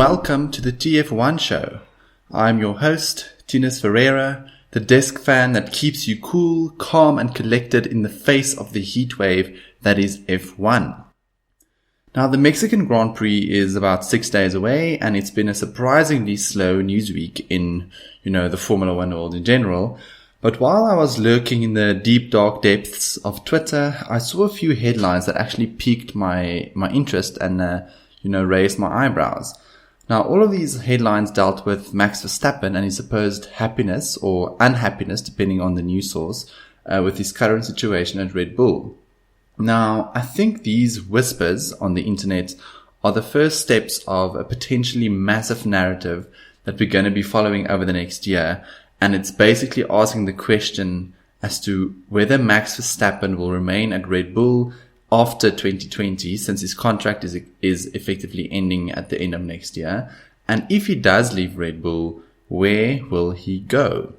Welcome to the TF1 show. I'm your host, Tinas Ferreira, the desk fan that keeps you cool, calm and collected in the face of the heat wave that is F1. Now, the Mexican Grand Prix is about 6 days away, and it's been a surprisingly slow news week in, the Formula One world in general. But while I was lurking in the deep, dark depths of Twitter, I saw a few headlines that actually piqued my interest and, raised my eyebrows. Now, all of these headlines dealt with Max Verstappen and his supposed happiness or unhappiness, depending on the news source, with his current situation at Red Bull. Now, I think these whispers on the internet are the first steps of a potentially massive narrative that we're going to be following over the next year. And it's basically asking the question as to whether Max Verstappen will remain at Red Bull after 2020, since his contract is effectively ending at the end of next year. And if he does leave Red Bull, where will he go?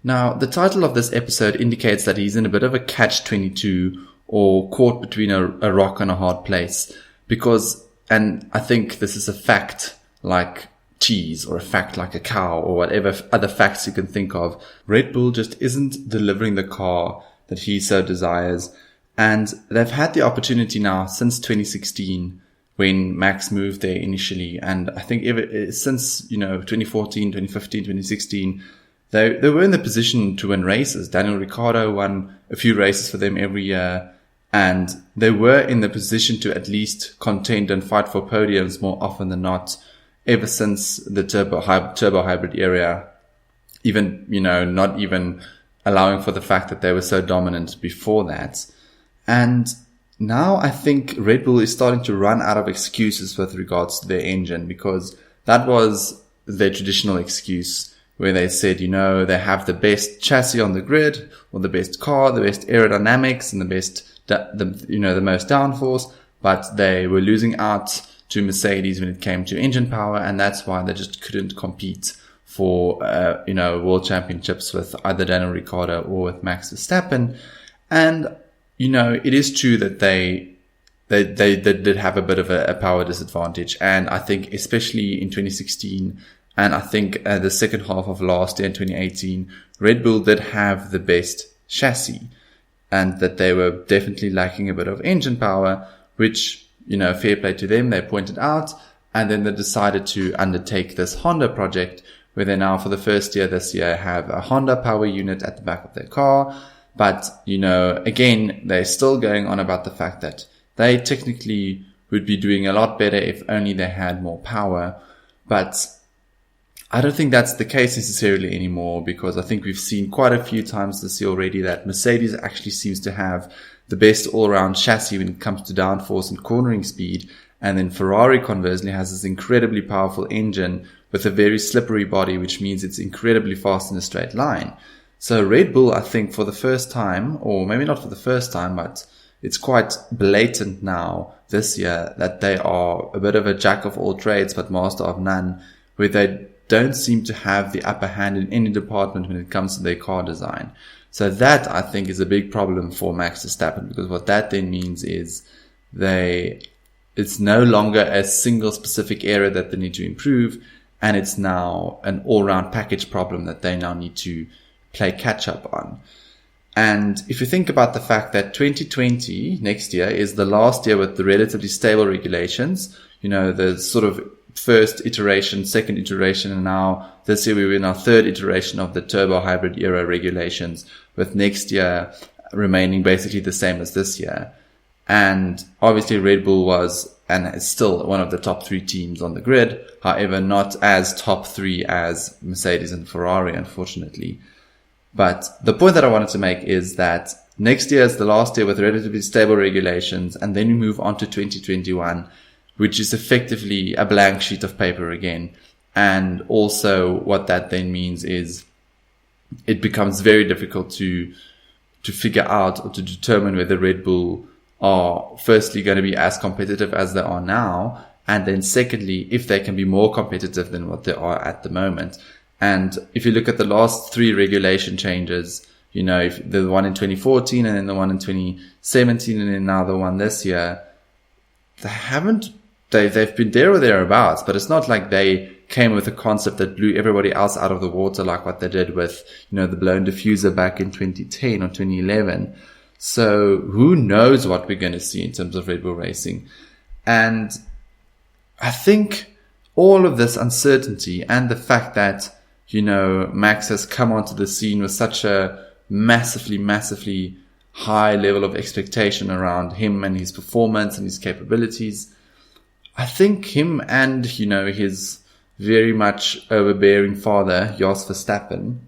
Now, the title of this episode indicates that he's in a bit of a catch-22 or caught between a rock and a hard place and I think this is a fact like cheese or a fact like a cow or whatever other facts you can think of. Red Bull just isn't delivering the car that he so desires. And they've had the opportunity now since 2016 when Max moved there initially. And I think since, 2014, 2015, 2016, they were in the position to win races. Daniel Ricciardo won a few races for them every year. And they were in the position to at least contend and fight for podiums more often than not, ever since the turbo hybrid era. Even, not even allowing for the fact that they were so dominant before that. And now I think Red Bull is starting to run out of excuses with regards to their engine, because that was their traditional excuse where they said, they have the best chassis on the grid or the best car, the best aerodynamics and the most downforce, but they were losing out to Mercedes when it came to engine power. And that's why they just couldn't compete for, world championships with either Daniel Ricciardo or with Max Verstappen. And it is true that they did have a bit of a power disadvantage. And I think especially in 2016 and I think the second half of last year in 2018, Red Bull did have the best chassis and that they were definitely lacking a bit of engine power, which, fair play to them, they pointed out. And then they decided to undertake this Honda project where they now for the first year this year have a Honda power unit at the back of their car. But, again, they're still going on about the fact that they technically would be doing a lot better if only they had more power. But I don't think that's the case necessarily anymore, because I think we've seen quite a few times this year already that Mercedes actually seems to have the best all-around chassis when it comes to downforce and cornering speed. And then Ferrari conversely has this incredibly powerful engine with a very slippery body, which means it's incredibly fast in a straight line. So Red Bull, I think for the first time, or maybe not for the first time, but it's quite blatant now this year that they are a bit of a jack of all trades, but master of none, where they don't seem to have the upper hand in any department when it comes to their car design. So that I think is a big problem for Max Verstappen, because what that then means is it's no longer a single specific area that they need to improve, and it's now an all-round package problem that they now need to play catch up on. And if you think about the fact that 2020 next year is the last year with the relatively stable regulations, the sort of first iteration, second iteration, and now this year we're in our third iteration of the turbo hybrid era regulations, with next year remaining basically the same as this year. And obviously Red Bull was and is still one of the top three teams on the grid. However, not as top three as Mercedes and Ferrari, unfortunately. But the point that I wanted to make is that next year is the last year with relatively stable regulations, and then we move on to 2021, which is effectively a blank sheet of paper again. And also what that then means is it becomes very difficult to figure out or to determine whether Red Bull are firstly going to be as competitive as they are now, and then secondly, if they can be more competitive than what they are at the moment. And if you look at the last three regulation changes, if the one in 2014 and then the one in 2017 and then now the one this year, they haven't they've been there or thereabouts, but it's not like they came with a concept that blew everybody else out of the water like what they did with, the blown diffuser back in 2010 or 2011. So who knows what we're going to see in terms of Red Bull Racing. And I think all of this uncertainty and the fact that, Max has come onto the scene with such a massively high level of expectation around him and his performance and his capabilities. I think him and, his very much overbearing father, Jos Verstappen,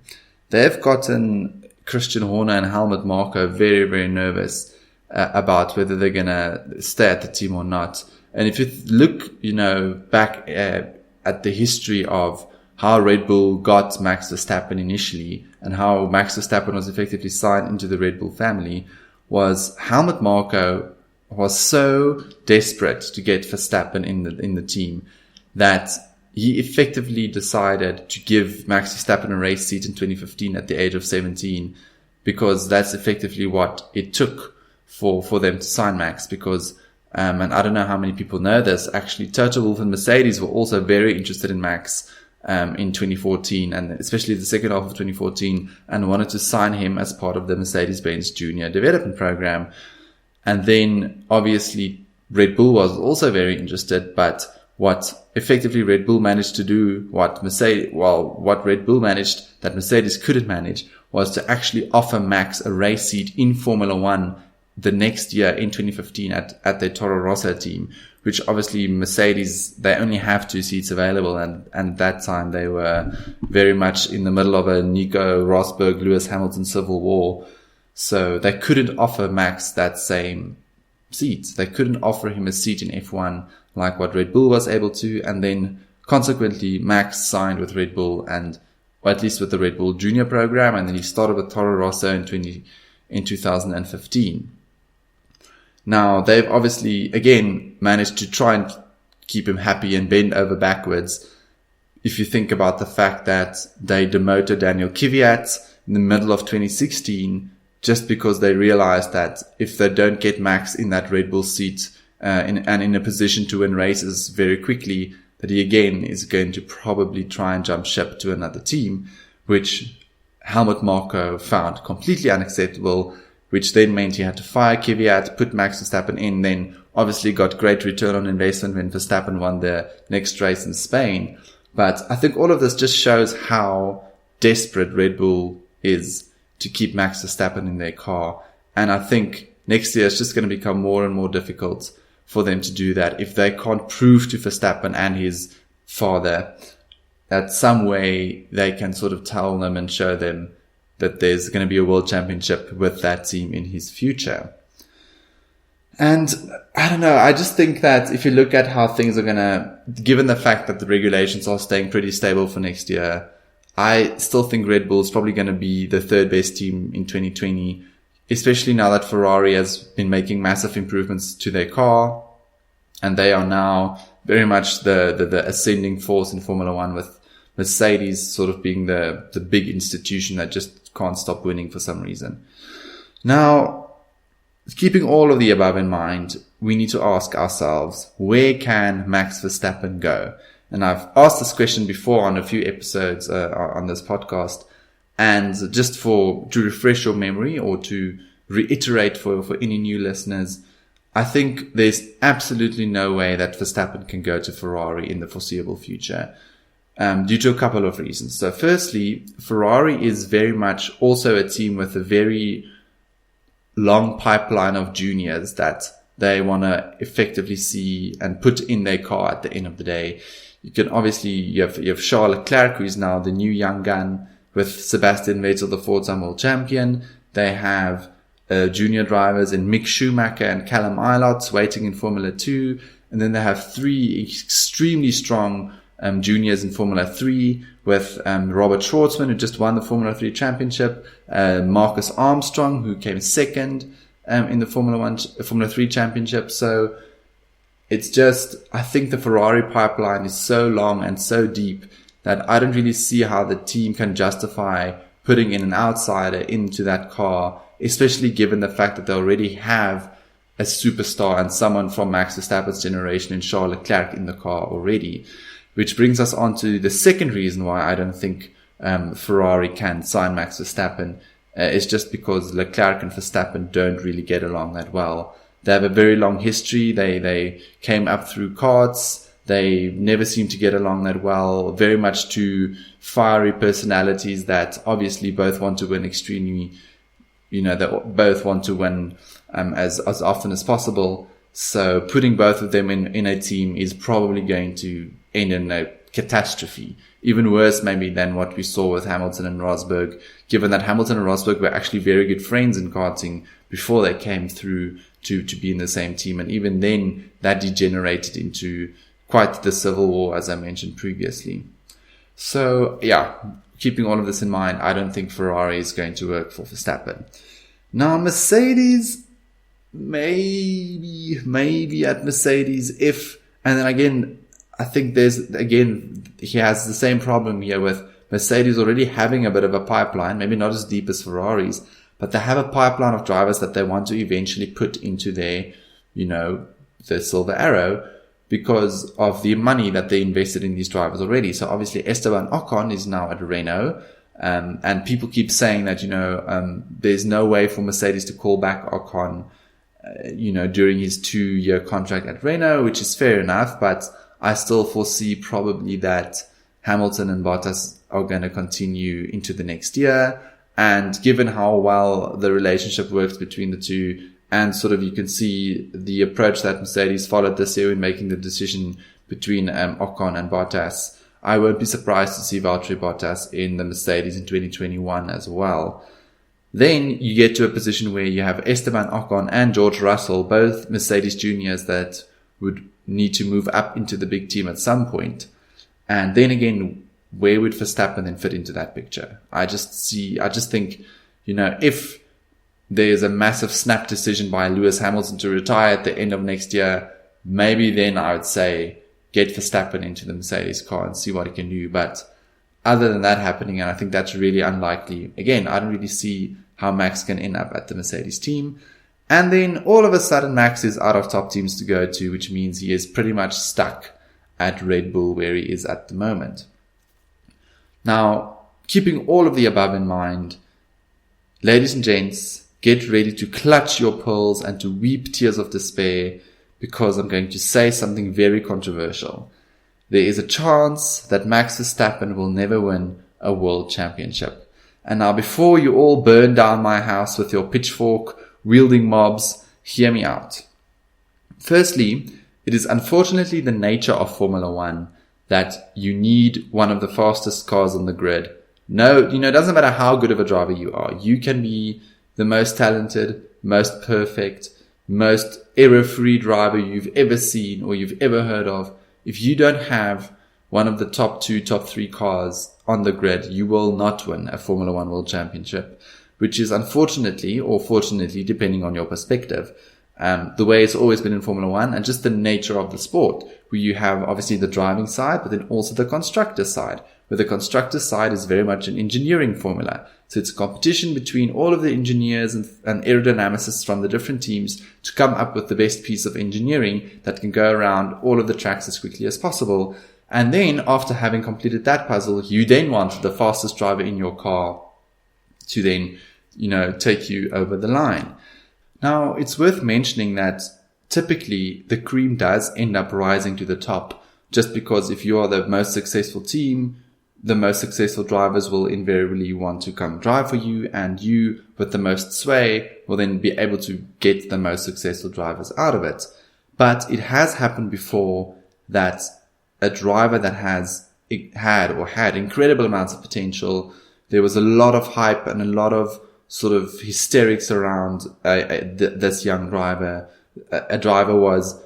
they've gotten Christian Horner and Helmut Marko very, very nervous about whether they're going to stay at the team or not. And if you look, back at the history of how Red Bull got Max Verstappen initially and how Max Verstappen was effectively signed into the Red Bull family, was Helmut Marko was so desperate to get Verstappen in the team that he effectively decided to give Max Verstappen a race seat in 2015 at the age of 17, because that's effectively what it took for them to sign Max. Because, and I don't know how many people know this, actually Toto Wolff and Mercedes were also very interested in Max in 2014, and especially the second half of 2014, and wanted to sign him as part of the Mercedes-Benz Junior Development Program. And then obviously Red Bull was also very interested, but what effectively Red Bull managed to do, what Red Bull managed that Mercedes couldn't manage, was to actually offer Max a race seat in Formula One the next year in 2015 at their Toro Rosso team, which obviously Mercedes, they only have 2 seats available. And at that time they were very much in the middle of a Nico Rosberg, Lewis Hamilton civil war. So they couldn't offer Max that same seat. They couldn't offer him a seat in F1 like what Red Bull was able to. And then consequently, Max signed with Red Bull, or at least with the Red Bull Junior program. And then he started with Toro Rosso in 2015. Now they've obviously again managed to try and keep him happy and bend over backwards. If you think about the fact that they demoted Daniel Kvyat in the middle of 2016, just because they realized that if they don't get Max in that Red Bull seat and in a position to win races very quickly, that he again is going to probably try and jump ship to another team, which Helmut Marko found completely unacceptable, which then meant he had to fire Kvyat, put Max Verstappen in, then obviously got great return on investment when Verstappen won the next race in Spain. But I think all of this just shows how desperate Red Bull is to keep Max Verstappen in their car. And I think next year it's just going to become more and more difficult for them to do that if they can't prove to Verstappen and his father that some way they can sort of tell them and show them that there's going to be a world championship with that team in his future. And I don't know, I just think that if you look at how things are going to, given the fact that the regulations are staying pretty stable for next year, I still think Red Bull is probably going to be the third best team in 2020, especially now that Ferrari has been making massive improvements to their car. And they are now very much the ascending force in Formula One, with Mercedes sort of being the big institution that just can't stop winning for some reason. Now, keeping all of the above in mind, we need to ask ourselves, where can Max Verstappen go? And I've asked this question before on a few episodes on this podcast. And just to refresh your memory or to reiterate for any new listeners, I think there's absolutely no way that Verstappen can go to Ferrari in the foreseeable future, due to a couple of reasons. So firstly, Ferrari is very much also a team with a very long pipeline of juniors that they want to effectively see and put in their car at the end of the day. You can obviously, you have Charles Leclerc, who is now the new young gun, with Sebastian Vettel, the four-time world champion. They have junior drivers in Mick Schumacher and Callum Ilott waiting in Formula 2. And then they have 3 extremely strong juniors in Formula 3 with Robert Schwartzman, who just won the Formula 3 championship, Marcus Armstrong, who came second in the Formula 3 championship. So it's just, I think the Ferrari pipeline is so long and so deep that I don't really see how the team can justify putting in an outsider into that car, especially given the fact that they already have a superstar and someone from Max Verstappen's generation in Charles Leclerc in the car already. Which brings us on to the second reason why I don't think Ferrari can sign Max Verstappen. Is just because Leclerc and Verstappen don't really get along that well. They have a very long history. They came up through karts. They never seem to get along that well. Very much two fiery personalities that obviously both want to win extremely, they both want to win as often as possible. So putting both of them in a team is probably going to end in a catastrophe. Even worse maybe than what we saw with Hamilton and Rosberg, given that Hamilton and Rosberg were actually very good friends in karting before they came through to be in the same team. And even then that degenerated into quite the civil war, as I mentioned previously. So yeah, keeping all of this in mind, I don't think Ferrari is going to work for Verstappen. Now Mercedes, maybe at Mercedes and then again, I think he has the same problem here with Mercedes already having a bit of a pipeline, maybe not as deep as Ferrari's, but they have a pipeline of drivers that they want to eventually put into their, the Silver Arrow because of the money that they invested in these drivers already. So obviously Esteban Ocon is now at Renault, and people keep saying that, there's no way for Mercedes to call back Ocon, during his 2-year contract at Renault, which is fair enough, but I still foresee probably that Hamilton and Bottas are going to continue into the next year. And given how well the relationship works between the two, and sort of you can see the approach that Mercedes followed this year in making the decision between Ocon and Bottas, I won't be surprised to see Valtteri Bottas in the Mercedes in 2021 as well. Then you get to a position where you have Esteban Ocon and George Russell, both Mercedes juniors that would need to move up into the big team at some point. And then again, where would Verstappen then fit into that picture? I just think, if there's a massive snap decision by Lewis Hamilton to retire at the end of next year, maybe then I would say get Verstappen into the Mercedes car and see what he can do. But other than that happening, and I think that's really unlikely. Again, I don't really see how Max can end up at the Mercedes team. And then all of a sudden Max is out of top teams to go to, which means he is pretty much stuck at Red Bull where he is at the moment. Now, keeping all of the above in mind, ladies and gents, get ready to clutch your pearls and to weep tears of despair because I'm going to say something very controversial. There is a chance that Max Verstappen will never win a world championship. And now before you all burn down my house with your pitchfork wielding mobs, hear me out. Firstly, it is unfortunately the nature of Formula One that you need one of the fastest cars on the grid. No, it doesn't matter how good of a driver you are. You can be the most talented, most perfect, most error-free driver you've ever seen or you've ever heard of. If you don't have one of the top 2, top 3 cars on the grid, you will not win a Formula One World Championship, which is unfortunately or fortunately, depending on your perspective, the way it's always been in Formula One and just the nature of the sport, where you have obviously the driving side, but then also the constructor side, where the constructor side is very much an engineering formula. So it's a competition between all of the engineers and aerodynamicists from the different teams to come up with the best piece of engineering that can go around all of the tracks as quickly as possible. And then after having completed that puzzle, you then want the fastest driver in your car to then, take you over the line. Now, it's worth mentioning that typically the cream does end up rising to the top, just because if you are the most successful team, the most successful drivers will invariably want to come drive for you, and you with the most sway will then be able to get the most successful drivers out of it. But it has happened before that a driver that had incredible amounts of potential, there was a lot of hype and a lot of sort of hysterics around this young driver. A driver was,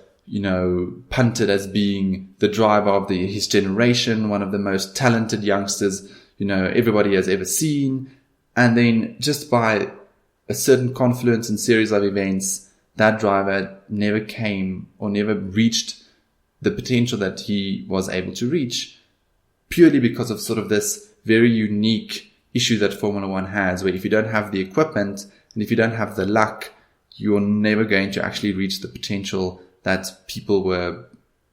punted as being the driver of his generation, one of the most talented youngsters, everybody has ever seen. And then just by a certain confluence and series of events, that driver never came or never reached the potential that he was able to reach, purely because of sort of this very unique issue that Formula One has, where if you don't have the equipment and if you don't have the luck, you're never going to actually reach the potential that people were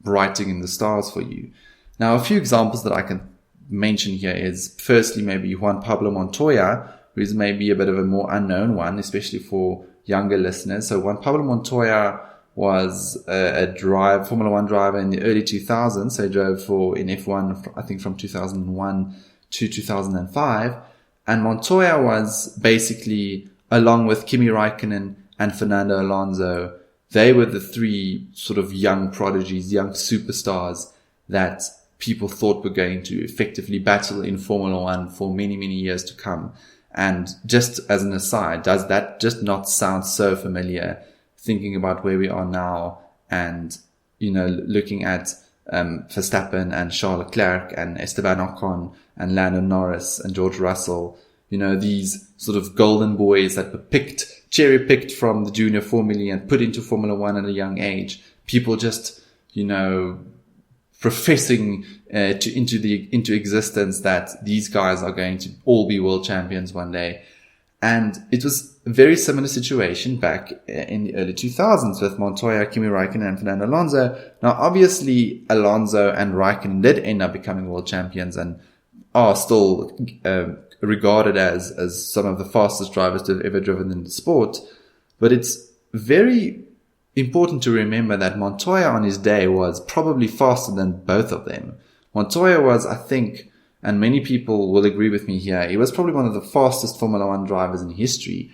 writing in the stars for you. Now, a few examples that I can mention here is, firstly, maybe Juan Pablo Montoya, who is maybe a bit of a more unknown one, especially for younger listeners. So Juan Pablo Montoya was a Formula One driver in the early 2000s. So he drove in F1, I think from 2001 to 2005. And Montoya was basically, along with Kimi Räikkönen and Fernando Alonso, they were the three sort of young prodigies, young superstars that people thought were going to effectively battle in Formula One for many, many years to come. And just as an aside, does that just not sound so familiar, thinking about where we are now and, looking at Verstappen and Charles Leclerc and Esteban Ocon and Lando Norris and George Russell, these sort of golden boys that were cherry-picked from the junior Formula and put into Formula One at a young age. People just, professing into existence that these guys are going to all be world champions one day. And it was a very similar situation back in the early 2000s with Montoya, Kimi Räikkönen and Fernando Alonso. Now, obviously, Alonso and Räikkönen did end up becoming world champions and are still regarded as some of the fastest drivers to have ever driven in the sport. But it's very important to remember that Montoya on his day was probably faster than both of them. Montoya was, I think, and many people will agree with me here, he was probably one of the fastest Formula One drivers in history,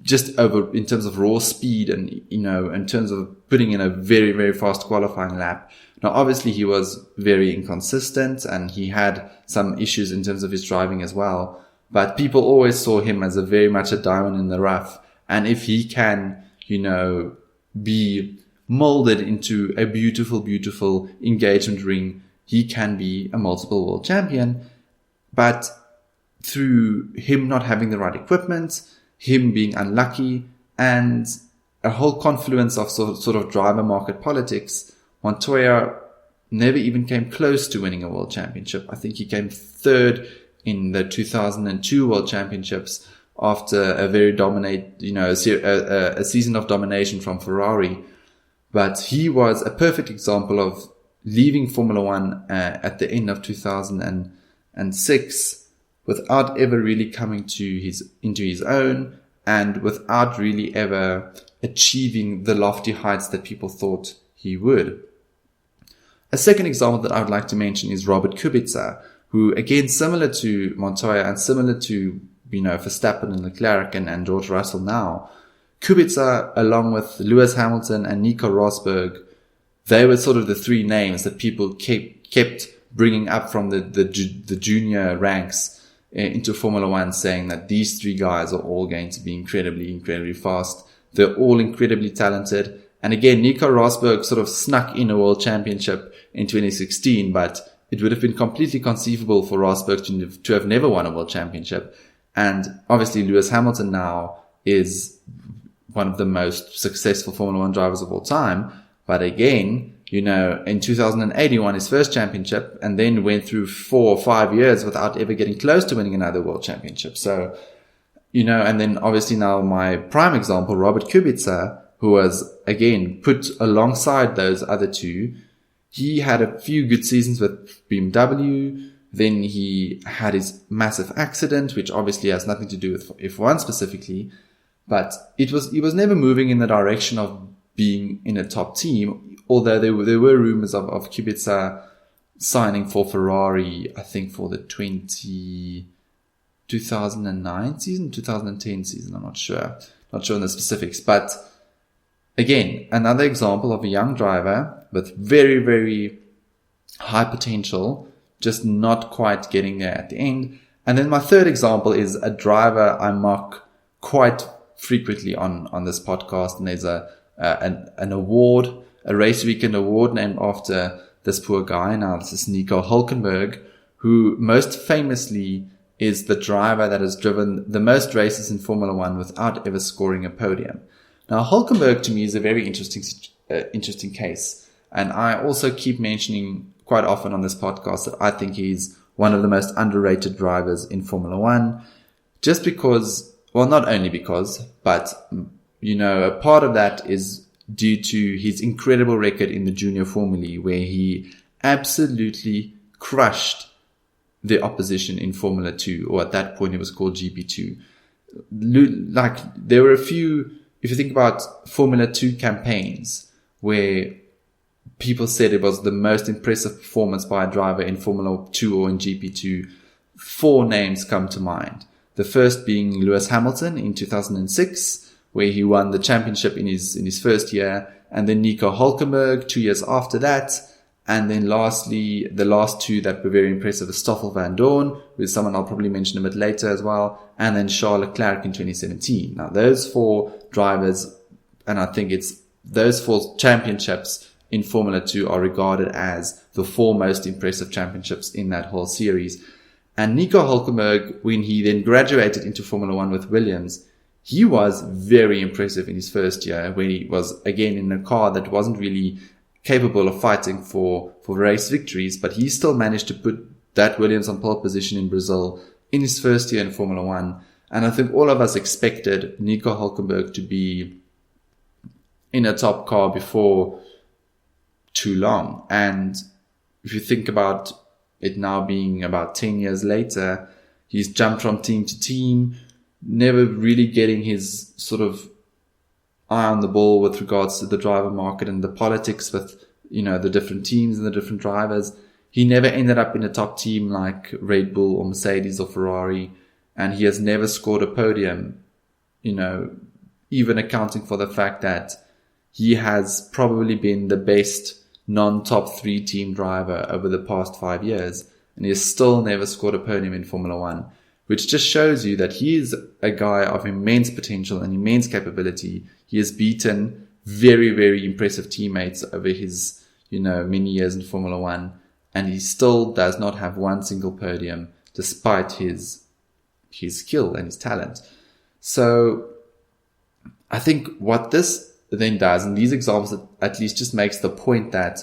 just over in terms of raw speed and, in terms of putting in a very, very fast qualifying lap. Now, obviously, he was very inconsistent and he had some issues in terms of his driving as well. But people always saw him as very much a diamond in the rough. And if he can, be molded into a beautiful, beautiful engagement ring, he can be a multiple world champion. But through him not having the right equipment, him being unlucky, and a whole confluence of sort of driver market politics, Montoya never even came close to winning a world championship. I think he came third in the 2002 World Championships after a very a season of domination from Ferrari. But he was a perfect example of leaving Formula One at the end of 2006 without ever really coming into his own and without really ever achieving the lofty heights that people thought he would. A second example that I would like to mention is Robert Kubica, who, again, similar to Montoya and similar to Verstappen and Leclerc and George Russell now, Kubica, along with Lewis Hamilton and Nico Rosberg, they were sort of the three names that people kept bringing up from the junior ranks into Formula One, saying that these three guys are all going to be incredibly, incredibly fast. They're all incredibly talented. And again, Nico Rosberg sort of snuck in a world championship in 2016, but it would have been completely conceivable for Rosberg to have never won a world championship. And obviously Lewis Hamilton now is one of the most successful Formula One drivers of all time. But again, in 2008, he won his first championship and then went through 4 or 5 years without ever getting close to winning another world championship. So, and then obviously now my prime example, Robert Kubica, who was again put alongside those other two. He had a few good seasons with BMW. Then he had his massive accident, which obviously has nothing to do with F1 specifically, but he was never moving in the direction of being in a top team, although there were rumors of Kubica signing for Ferrari, I think for the 2009 season, 2010 season, I'm not sure on the specifics, but again, another example of a young driver with very, very high potential, just not quite getting there at the end. And then my third example is a driver I mock quite frequently on this podcast. And there's an award, a race weekend award named after this poor guy. Now, this is Nico Hülkenberg, who most famously is the driver that has driven the most races in Formula One without ever scoring a podium. Now, Hülkenberg to me is a very interesting case. And I also keep mentioning quite often on this podcast that I think he's one of the most underrated drivers in Formula One, just because, well, not only because, but a part of that is due to his incredible record in the junior formulae, where he absolutely crushed the opposition in Formula 2, or at that point it was called GP2. Like, there were a few, if you think about Formula 2 campaigns, where people said it was the most impressive performance by a driver in Formula 2 or in GP2, 4 names come to mind. The first being Lewis Hamilton in 2006, where he won the championship in his first year, and then Nico Hulkenberg 2 years after that. And then lastly, the last 2 that were very impressive is Stoffel van Dorn, who is someone I'll probably mention a bit later as well, and then Charles Leclerc in 2017. Now, those 4 drivers, and I think it's those 4 championships in Formula 2 are regarded as the 4 most impressive championships in that whole series. And Nico Hulkenberg, when he then graduated into Formula 1 with Williams, he was very impressive in his first year, when he was again in a car that wasn't really capable of fighting for race victories, but he still managed to put that Williams on pole position in Brazil in his first year in Formula 1. And I think all of us expected Nico Hulkenberg to be in a top car before too long. And if you think about it now being about 10 years later, he's jumped from team to team, never really getting his sort of eye on the ball with regards to the driver market and the politics with, the different teams and the different drivers. He never ended up in a top team like Red Bull or Mercedes or Ferrari, and he has never scored a podium, even accounting for the fact that he has probably been the best non-top 3 team driver over the past 5 years, and he has still never scored a podium in Formula 1, which just shows you that he is a guy of immense potential and immense capability. He has beaten very, very impressive teammates over his, many years in Formula 1, and he still does not have one single podium despite his skill and his talent. So I think what this then does, and these examples at least just makes the point that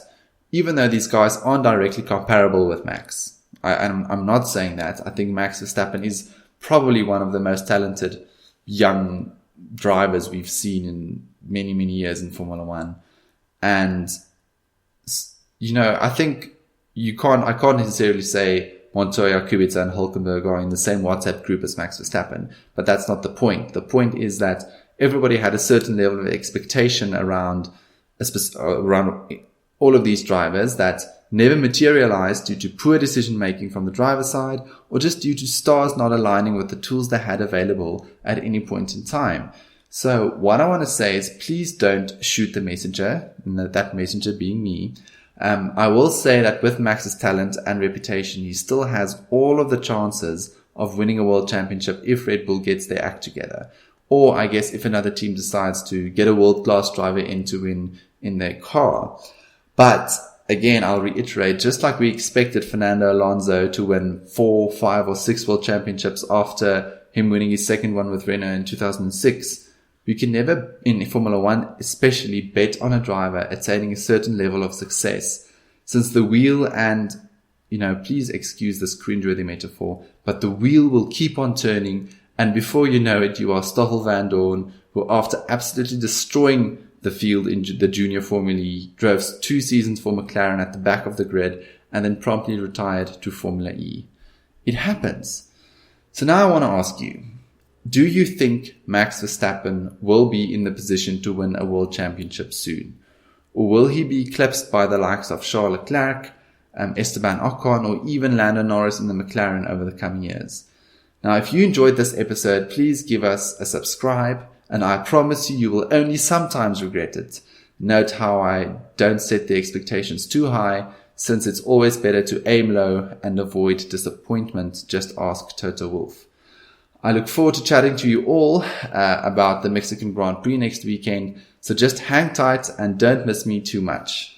even though these guys aren't directly comparable with Max, I'm not saying that. I think Max Verstappen is probably one of the most talented young drivers we've seen in many, many years in Formula 1. And, I think I can't necessarily say Montoya, Kubica and Hulkenberg are in the same WhatsApp group as Max Verstappen, but that's not the point. The point is that everybody had a certain level of expectation around all of these drivers that never materialized due to poor decision making from the driver's side, or just due to stars not aligning with the tools they had available at any point in time. So what I want to say is, please don't shoot the messenger, that messenger being me. I will say that with Max's talent and reputation, he still has all of the chances of winning a world championship if Red Bull gets their act together. Or I guess if another team decides to get a world-class driver in to win in their car. But again, I'll reiterate, just like we expected Fernando Alonso to win 4, 5 or 6 world championships after him winning his second one with Renault in 2006, we can never, in Formula 1 especially, bet on a driver attaining a certain level of success, since the wheel and, please excuse this cringeworthy metaphor, but the wheel will keep on turning, and before you know it, you are Stoffel van Dorn, who after absolutely destroying the field in the junior Formula, drove 2 seasons for McLaren at the back of the grid and then promptly retired to Formula E. It happens. So now I want to ask you, do you think Max Verstappen will be in the position to win a world championship soon? Or will he be eclipsed by the likes of Charles Leclerc, Esteban Ocon, or even Lando Norris in the McLaren over the coming years? Now, if you enjoyed this episode, please give us a subscribe, and I promise you will only sometimes regret it. Note how I don't set the expectations too high, since it's always better to aim low and avoid disappointment. Just ask Toto Wolff. I look forward to chatting to you all about the Mexican Grand Prix next weekend, so just hang tight and don't miss me too much.